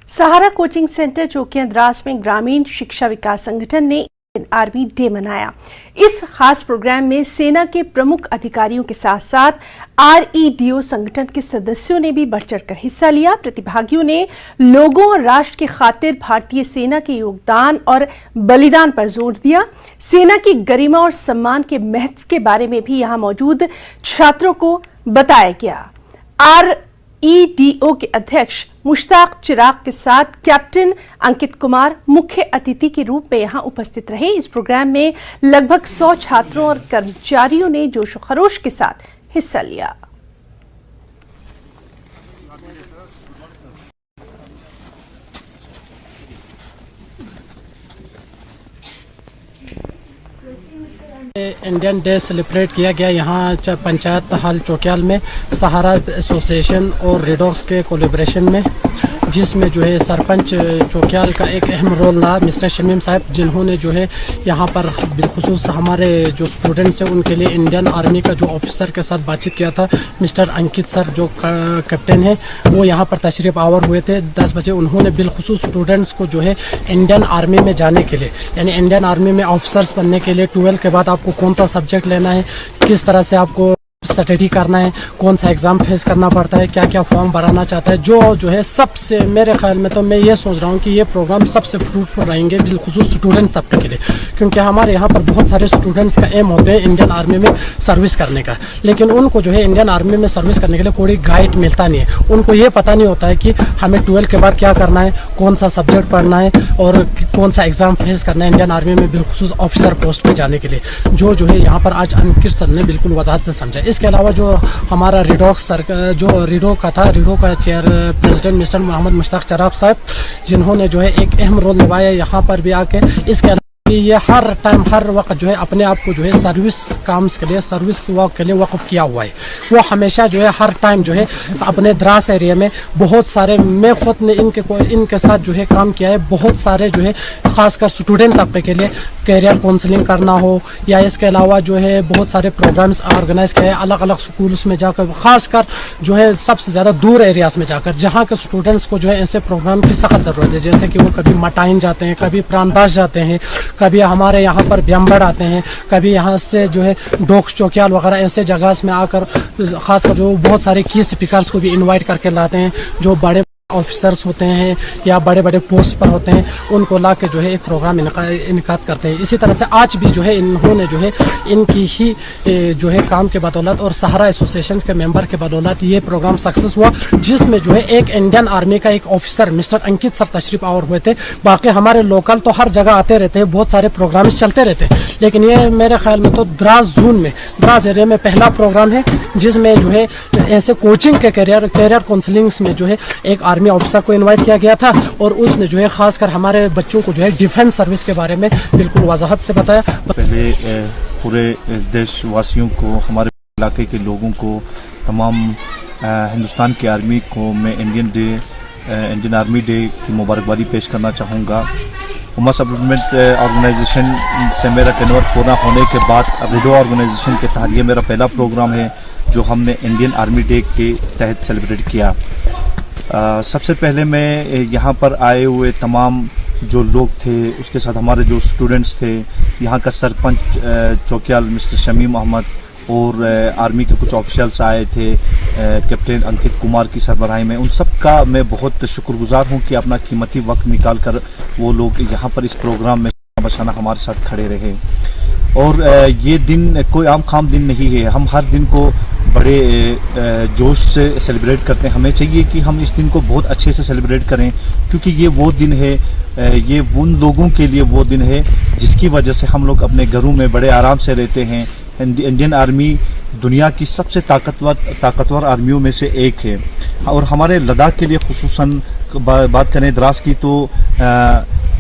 सहारा coaching centre चौकियां द्रास में ग्रामीण शिक्षा विकास संगठन ने आर्मी डे मनाया। इस खास प्रोग्राम में सेना के प्रमुख अधिकारियों के साथ साथ REDO संगठन के सदस्यों ने भी बढ़ चढ़कर हिस्सा लिया। प्रतिभागियों ने लोगों और राष्ट्र की खातिर भारतीय सेना के योगदान और बलिदान पर जोर दिया। सेना की गरिमा और सम्मान के महत्व के बारे में भी यहां मौजूद छात्रों को बताया गया। REDO के अध्यक्ष मुश्ताक चिराग के साथ कैप्टन अंकित कुमार मुख्य अतिथि के रूप में यहां उपस्थित रहे। इस प्रोग्राम में लगभग 100 छात्रों और कर्मचारियों ने जोश खरोश के साथ हिस्सा लिया। इंडियन डे सेलिब्रेट किया गया यहाँ पंचायत हाल चौकियाल में सहारा एसोसिएशन और रेडॉक्स के कोलैबोरेशन में, जिसमें जो है सरपंच चौकियाल का एक अहम रोल रहा मिस्टर शमीम साहब, जिन्होंने जो है यहाँ पर बिलखुसूस हमारे जो स्टूडेंट्स हैं उनके लिए इंडियन आर्मी का जो ऑफिसर के साथ बातचीत किया था। मिस्टर अंकित सर जो कैप्टन है वो यहाँ पर तशरीफ आवर हुए थे 10 बजे। उन्होंने बिलखुसूस स्टूडेंट्स को जो है इंडियन आर्मी में जाने के लिए, यानी इंडियन आर्मी में ऑफिसर्स बनने के लिए 12 के बाद आपको कौन सा सब्जेक्ट लेना है, किस तरह से आपको स्टडी करना है, कौन सा एग्जाम फेस करना पड़ता है, क्या क्या फॉर्म भराना चाहता है, जो है सबसे मेरे ख्याल में तो मैं ये सोच रहा हूँ कि ये प्रोग्राम सबसे फ्रूटफुल रहेंगे बिलखुसूस स्टूडेंट तबके के लिए, क्योंकि हमारे यहाँ पर बहुत सारे स्टूडेंट्स का एम होते हैं इंडियन आर्मी में सर्विस करने का, लेकिन उनको जो है इंडियन आर्मी में सर्विस करने के लिए कोई गाइड मिलता नहीं है। उनको ये पता नहीं होता है कि हमें 12 के बाद क्या करना है, कौन सा सब्जेक्ट पढ़ना है और कौन सा एग्जाम फेस करना है इंडियन आर्मी में बिलखुसूस ऑफिसर पोस्ट पे जाने के लिए, जो है यहाँ पर आज अंकित सर ने बिल्कुल वजाहत से समझा। इसके अलावा जो हमारा रीडो का chair president mister Mohammad Mushtaq Chirag sahab, जिन्होंने जो है एक अहम रोल निभाया यहाँ पर भी आके। इसके अलावा ये हर टाइम हर वक्त जो है अपने आप को जो है सर्विस काम्स के लिए, सर्विस वर्क के लिए वक़्फ़ किया हुआ है। वो हमेशा जो है हर टाइम जो है अपने द्रास एरिया में बहुत सारे, मैं खुद ने इनके साथ जो है काम किया है, बहुत सारे जो है ख़ासकर स्टूडेंट तबके के लिए कैरियर काउंसलिंग करना हो या इसके अलावा जो है बहुत सारे प्रोग्राम्स ऑर्गेनाइज किए हैं अलग अलग स्कूल्स में जाकर, ख़ासकर जो है सबसे ज़्यादा दूर एरियाज़ में जाकर, जहाँ के स्टूडेंट्स को जो है ऐसे प्रोग्राम की सख्त ज़रूरत है। जैसे कि वो कभी मटाइन जाते हैं, कभी प्रांतास जाते हैं, कभी हमारे यहाँ पर ब्यम्बड़ आते हैं, कभी यहाँ से जो है डोक्स चौकियाल वगैरह ऐसे जगह में आकर खासकर जो बहुत सारे की स्पीकर्स को भी इनवाइट करके लाते हैं, जो बड़े ऑफिसर्स होते हैं या बड़े बड़े पोस्ट पर होते हैं, उनको ला के जो है एक प्रोग्राम इनकाद करते हैं। इसी तरह से आज भी जो है इन्होंने जो है इनकी ही जो है काम के बदौलत और सहारा एसोसिएशन के मेंबर के बदौलत ये प्रोग्राम सक्सेस हुआ, जिसमें जो है एक इंडियन आर्मी का एक ऑफिसर मिस्टर अंकित सर तशरीफ आवर हुए थे। बाकी हमारे लोकल तो हर जगह आते रहते हैं, बहुत सारे प्रोग्राम चलते रहते हैं, लेकिन ये मेरे ख्याल में तो द्रास जोन में, द्रास एरिया में पहला प्रोग्राम है जिसमें जो है ऐसे कोचिंग के कैरियर काउंसलिंग में जो है एक आर्मी ऑफिसर को इनवाइट किया गया था और उसने जो है खासकर हमारे बच्चों को जो है डिफेंस सर्विस के बारे में बिल्कुल वजाहत से बताया। पहले पूरे देशवासियों को, हमारे इलाके के लोगों को, तमाम हिंदुस्तान की आर्मी को मैं इंडियन आर्मी डे की मुबारकबादी पेश करना चाहूँगा। उमा सप्लीमेंट ऑर्गेनाइजेशन से मेरा टेन्योर पूरा होने के बाद रेडो ऑर्गेनाइजेशन के तहत ये मेरा पहला प्रोग्राम है जो हमने इंडियन आर्मी डे के तहत सेलिब्रेट किया। सबसे पहले मैं यहाँ पर आए हुए तमाम जो लोग थे, उसके साथ हमारे जो स्टूडेंट्स थे, यहाँ का सरपंच चौकियाल मिस्टर शमीम अहमद और आर्मी के कुछ ऑफिशियल्स आए थे कैप्टन अंकित कुमार की सरबराही में, उन सब का मैं बहुत शुक्रगुजार हूँ कि अपना कीमती वक्त निकाल कर वो लोग यहाँ पर इस प्रोग्राम में बचाना हमारे साथ खड़े रहे। और ये दिन कोई आम खाम दिन नहीं है, हम हर दिन को बड़े जोश से सेलिब्रेट करते हैं। हमें चाहिए कि हम इस दिन को बहुत अच्छे से सेलिब्रेट करें, क्योंकि ये वो दिन है, ये उन लोगों के लिए वो दिन है जिसकी वजह से हम लोग अपने घरों में बड़े आराम से रहते हैं। इंडियन आर्मी दुनिया की सबसे ताकतवर आर्मियों में से एक है और हमारे लद्दाख के लिए खुसूसन बात करें द्रास की, तो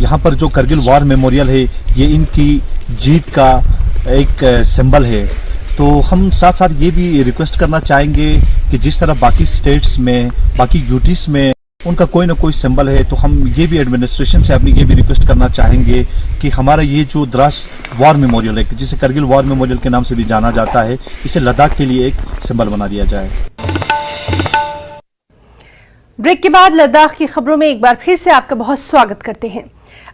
यहाँ पर जो करगिल वार मेमोरियल है ये इनकी जीत का एक सिंबल है। तो हम साथ साथ ये भी रिक्वेस्ट करना चाहेंगे कि जिस तरह बाकी स्टेट्स में, बाकी यूटीज में उनका कोई ना कोई सिंबल है, तो हम ये भी एडमिनिस्ट्रेशन से अपनी ये भी रिक्वेस्ट करना चाहेंगे कि हमारा ये जो द्रास वार मेमोरियल है, जिसे करगिल वार मेमोरियल के नाम से भी जाना जाता है, इसे लद्दाख के लिए एक सिंबल बना दिया जाए। ब्रेक के बाद लद्दाख की खबरों में एक बार फिर से आपका बहुत स्वागत करते हैं।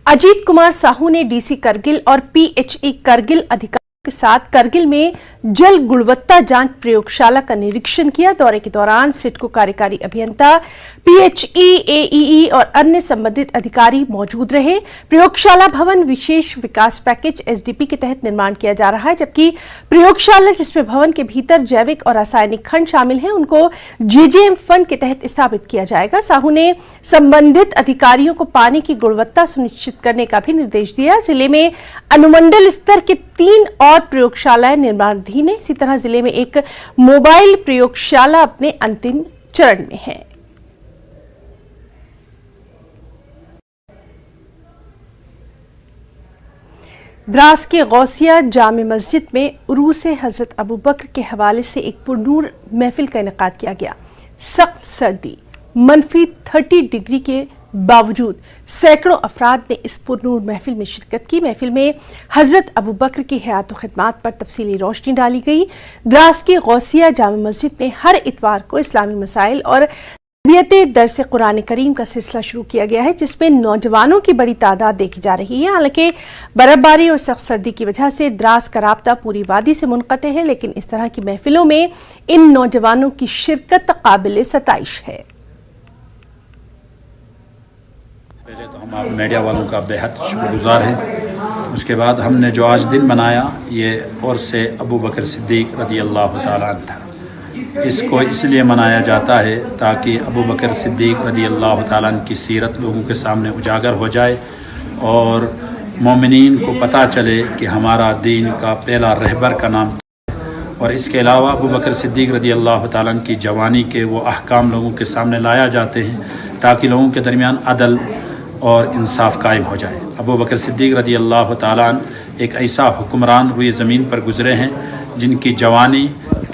अजीत कुमार साहू ने डीसी करगिल और पीएचई करगिल अधिकारियों के साथ करगिल में जल गुणवत्ता जांच प्रयोगशाला का निरीक्षण किया। दौरे के दौरान सिडको कार्यकारी अभियंता, पीएचई, एईई और अन्य संबंधित अधिकारी मौजूद रहे। प्रयोगशाला भवन विशेष विकास पैकेज एसडीपी के तहत निर्माण किया जा रहा है, जबकि प्रयोगशाला जिसमें भवन के भीतर जैविक और रासायनिक खंड शामिल हैं, उनको जेजेएम फंड के तहत स्थापित किया जाएगा। साहू ने संबंधित अधिकारियों को पानी की गुणवत्ता सुनिश्चित करने का भी निर्देश दिया। जिले में अनुमंडल स्तर के 3 और प्रयोगशालाएं निर्माणाधीन है। इसी तरह जिले में एक मोबाइल प्रयोगशाला अपने अंतिम चरण में है। द्रास के गौसिया जामे मस्जिद में उरूस हजरत अबू बकर के हवाले से एक पुरनूर महफिल का इनेकाद किया गया। सख्त सर्दी, -30 डिग्री के बावजूद सैकड़ों अफराद ने इस पुरनूर महफिल में शिरकत की। महफिल में हजरत अबू बकर की हयात व खिदमात पर तफसीली रोशनी डाली गई। द्रास की गौसिया जामे मस्जिद में हर इतवार को इस्लामी मसाइल और तरबियत दर्स कुरान करीम का सिलसिला शुरू किया गया है, जिसमें नौजवानों की बड़ी तादाद देखी जा रही है। हालांकि बर्फबारी और सख्त सर्दी की वजह से द्रास का राब्ता पूरी वादी से मुनक़ते है, लेकिन इस तरह की महफिलों में इन नौजवानों की शिरकत काबिल सताइश है। पहले तो हम आप मीडिया वालों का बेहद शुक्रगुजार हैं। उसके बाद हमने जो आज दिन मनाया, ये और से अबू बकर सिद्दीक रज़ी अल्लाह ताला अन्हु था। इसको इसलिए मनाया जाता है ताकि अबू बकर सिद्दीक रज़ी अल्लाह ताला अन्हु की सीरत लोगों के सामने उजागर हो जाए और मोमिनीन को पता चले कि हमारा दीन का पहला रहबर का नाम। और इसके अलावा अबू बकर सिद्दीक रज़ी अल्लाह ताला अन्हु की जवानी के वो अहकाम लोगों के सामने लाया जाते हैं ताकि लोगों के दरमियान अदल और इंसाफ कायम हो जाए। अबू बकर सिद्दीक रज़ी अल्लाह ताला अन्हु एक ऐसा हुक्मरान हुए ज़मीन पर गुज़रे हैं जिनकी जवानी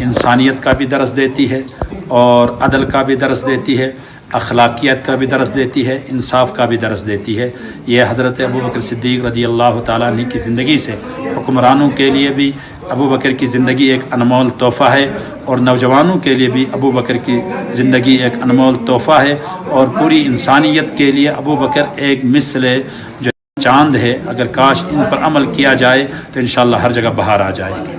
इंसानियत का भी दर्स देती है और अदल का भी दर्स देती है, अखलाकियत का भी दर्स देती है, इंसाफ का भी दर्स देती है। ये हज़रत अबू बकर सिद्दीक रज़ी अल्लाह ताला अन्हु की ज़िंदगी से हुक्मरानों के लिए भी अबू बकर की ज़िंदगी एक अनमोल तोहफ़ा है और नौजवानों के लिए भी अबू बकर की ज़िंदगी एक अनमोल तोहफ़ा है और पूरी इंसानियत के लिए अबू बकर एक मिसल जो चांद है। अगर काश इन पर अमल किया जाए तो इंशाअल्लाह हर जगह बहार आ जाएगी।